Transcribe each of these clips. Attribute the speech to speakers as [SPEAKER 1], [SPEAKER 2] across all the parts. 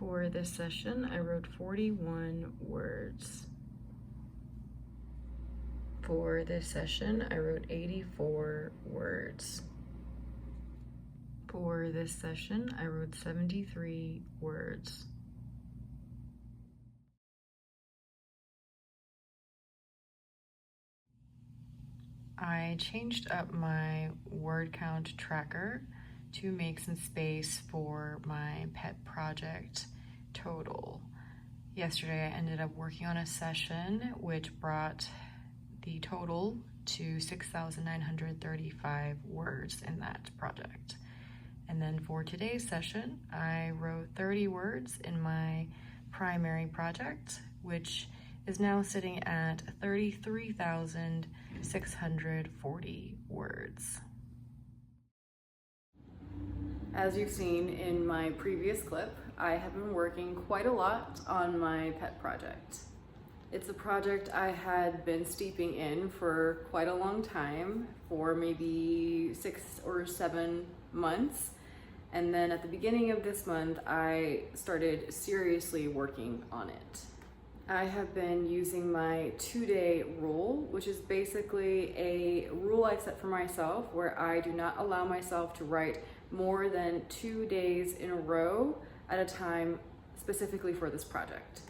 [SPEAKER 1] For this session, I wrote 41 words. For this session, I wrote 84 words. For this session, I wrote 73 words. I changed up my word count tracker to make some space for my pet project total. Yesterday, I ended up working on a session which brought the total to 6,935 words in that project. And then for today's session, I wrote 30 words in my primary project, which is now sitting at 33,640 words. As you've seen in my previous clip, I have been working quite a lot on my pet project. It's a project I had been steeping in for quite a long time, for maybe 6 or 7 months. And then at the beginning of this month, I started seriously working on it. I have been using my 2-day rule, which is basically a rule I set for myself where I do not allow myself to write more than 2 days in a row at a time, specifically for this project.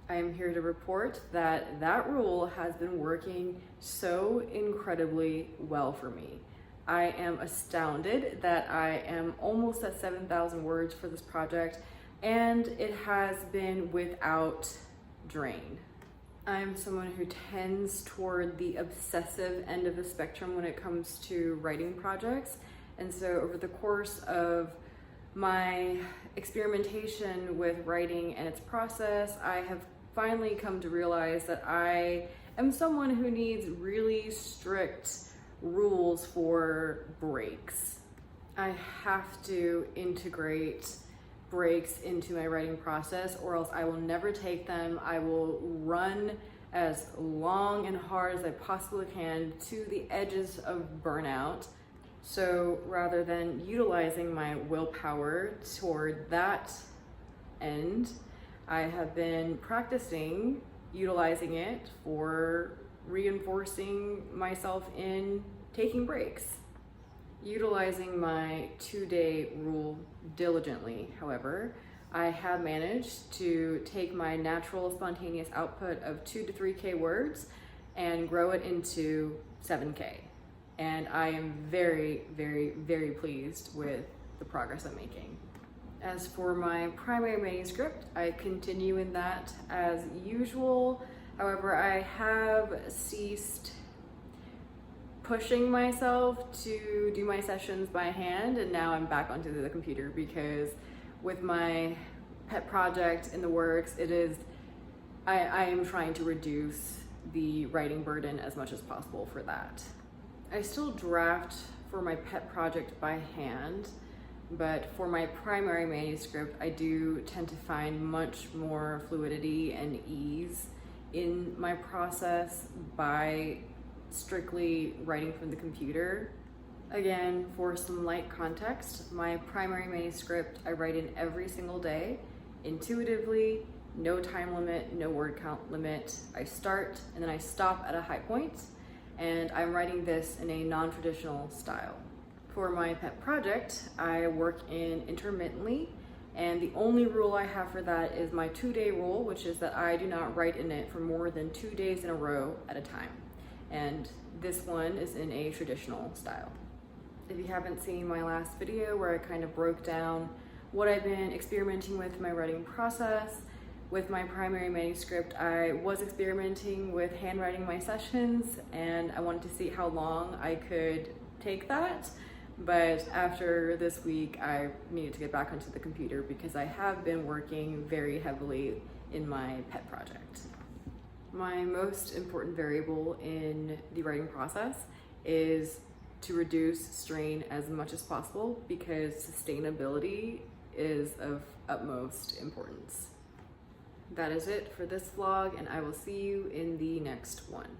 [SPEAKER 1] I am here to report that that rule has been working so incredibly well for me. I am astounded that I am almost at 7,000 words for this project, and it has been without drain. I am someone who tends toward the obsessive end of the spectrum when it comes to writing projects. And so over the course of my experimentation with writing and its process, I have finally come to realize that I am someone who needs really strict rules for breaks. I have to integrate breaks into my writing process, or else I will never take them. I will run as long and hard as I possibly can to the edges of burnout. So rather than utilizing my willpower toward that end, I have been practicing utilizing it for reinforcing myself in taking breaks. Utilizing my 2-day rule diligently, however, I have managed to take my natural spontaneous output of 2 to 3K words and grow it into 7K. And I am very, very, very pleased with the progress I'm making. As for my primary manuscript, I continue in that as usual. However, I have ceased pushing myself to do my sessions by hand, and now I'm back onto the computer because with my pet project in the works, I am trying to reduce the writing burden as much as possible for that. I still draft for my pet project by hand, but for my primary manuscript, I do tend to find much more fluidity and ease in my process by strictly writing from the computer. Again, for some light context, my primary manuscript I write in every single day, intuitively, no time limit, no word count limit. I start and then I stop at a high point, and I'm writing this in a non-traditional style. For my pet project, I work in intermittently, and the only rule I have for that is my 2-day rule, which is that I do not write in it for more than 2 days in a row at a time. And this one is in a traditional style. If you haven't seen my last video where I kind of broke down what I've been experimenting with in my writing process, with my primary manuscript, I was experimenting with handwriting my sessions, and I wanted to see how long I could take that. But after this week, I needed to get back onto the computer because I have been working very heavily in my pet project. My most important variable in the writing process is to reduce strain as much as possible because sustainability is of utmost importance. That is it for this vlog, and I will see you in the next one.